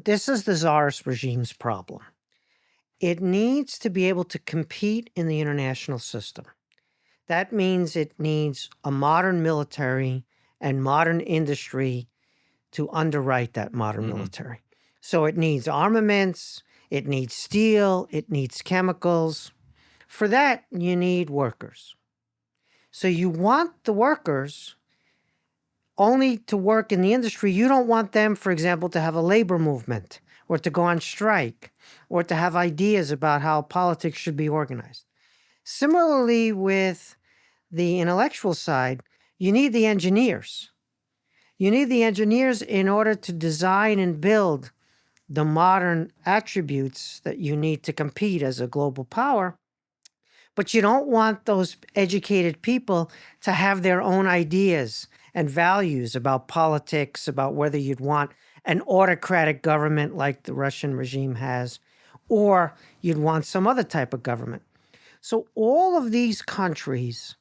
this is the Tsarist regime's problem. It needs to be able to compete in the international system. That means it needs a modern military and modern industry to underwrite that modern military. So it needs armaments, it needs steel, it needs chemicals. For that, you need workers. So you want the workers only to work in the industry. You don't want them, for example, to have a labor movement or to go on strike or to have ideas about how politics should be organized. Similarly, with the intellectual side, you need the engineers. You need the engineers in order to design and build the modern attributes that you need to compete as a global power. But you don't want those educated people to have their own ideas and values about politics, about whether you'd want an autocratic government like the Russian regime has, or you'd want some other type of government. So all of these countries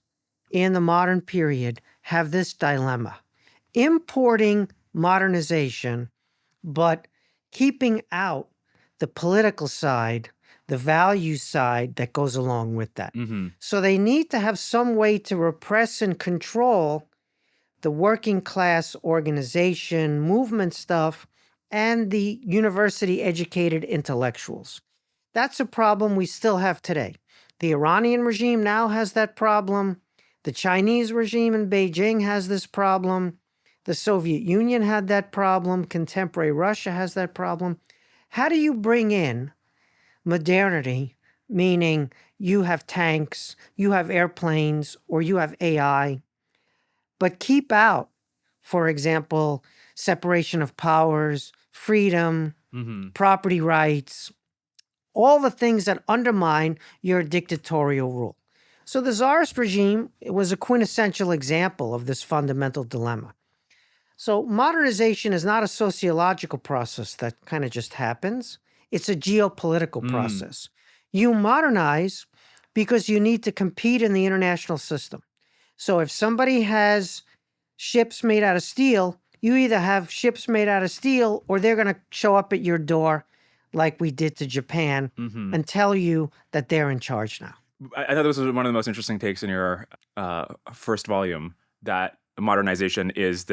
in the modern period have this dilemma: importing modernization, but keeping out the political side, the value side that goes along with that. So they need to have some way to repress and control the working class organization, movement stuff, and the university educated intellectuals. That's a problem we still have today. The Iranian regime now has that problem. The Chinese regime in Beijing has this problem. The Soviet Union had that problem. Contemporary Russia has that problem. How do you bring in modernity, meaning you have tanks, you have airplanes, or you have AI, but keep out, for example, separation of powers, freedom, property rights, all the things that undermine your dictatorial rule? So the Tsarist regime was a quintessential example of this fundamental dilemma. So modernization is not a sociological process that kind of just happens. It's a geopolitical process. You modernize because you need to compete in the international system. So if somebody has ships made out of steel, you either have ships made out of steel or they're going to show up at your door like we did to Japan and tell you that they're in charge now. I thought this was one of the most interesting takes in your first volume, that modernization is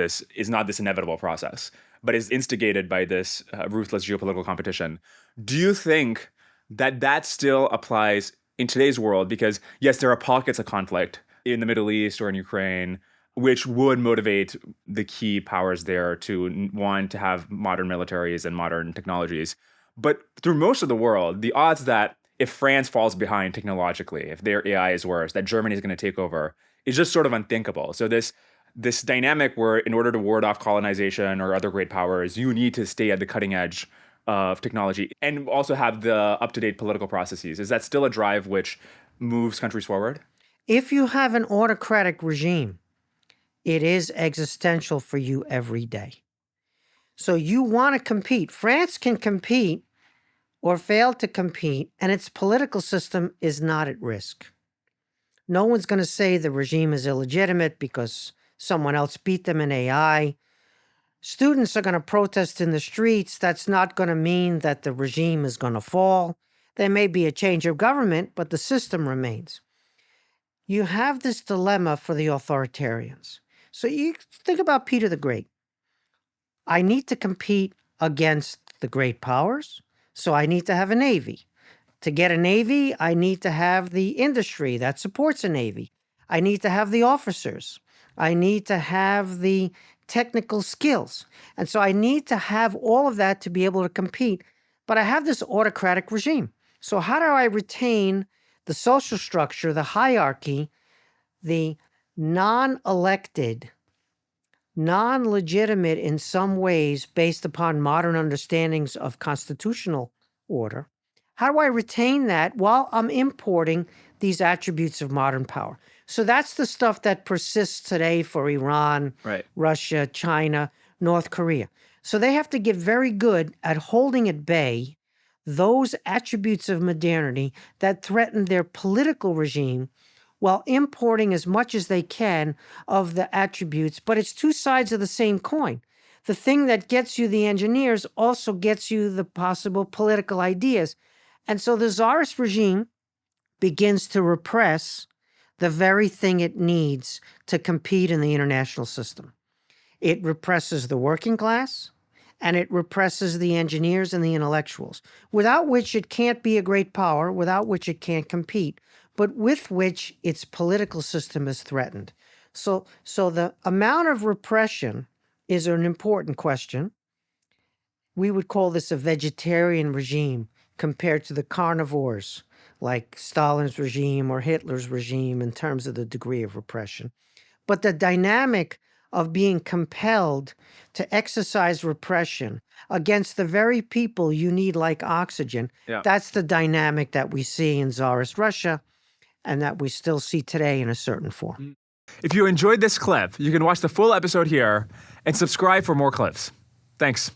not this inevitable process, but is instigated by this ruthless geopolitical competition. Do you think that still applies in today's world? Because yes, there are pockets of conflict in the Middle East or in Ukraine, which would motivate the key powers there to want to have modern militaries and modern technologies. But through most of the world, the odds that if France falls behind technologically, if their AI is worse, that Germany is going to take over, is just sort of unthinkable. So this dynamic where in order to ward off colonization or other great powers, you need to stay at the cutting edge of technology and also have the up-to-date political processes. Is that still a drive which moves countries forward? If you have an autocratic regime, it is existential for you every day. So you want to compete. France can compete or fail to compete, and its political system is not at risk. No one's going to say the regime is illegitimate because someone else beat them in AI. Students are going to protest in the streets. That's not going to mean that the regime is going to fall. There may be a change of government, but the system remains. You have this dilemma for the authoritarians. So you think about Peter the Great. I need to compete against the great powers, so I need to have a navy. To get a navy, I need to have the industry that supports a navy. I need to have the officers. I need to have the technical skills. And so I need to have all of that to be able to compete. But I have this autocratic regime. So how do I retain the social structure, the hierarchy, the non-elected, non-legitimate in some ways based upon modern understandings of constitutional order? How do I retain that while I'm importing these attributes of modern power? So that's the stuff that persists today for Iran, Russia, China, North Korea. So they have to get very good at holding at bay those attributes of modernity that threaten their political regime while importing as much as they can of the attributes. But it's two sides of the same coin. the thing that gets you the engineers also gets you the possible political ideas. And so the Tsarist regime begins to repress the very thing it needs to compete in the international system. It represses the working class, and it represses the engineers and the intellectuals, without which it can't be a great power, without which it can't compete, but with which its political system is threatened. So the amount of repression is an important question. We would call this a vegetarian regime compared to the carnivores like Stalin's regime or Hitler's regime in terms of the degree of repression. But the dynamic of being compelled to exercise repression against the very people you need like oxygen, that's the dynamic that we see in Tsarist Russia and that we still see today in a certain form. If you enjoyed this clip, you can watch the full episode here and subscribe for more clips. Thanks.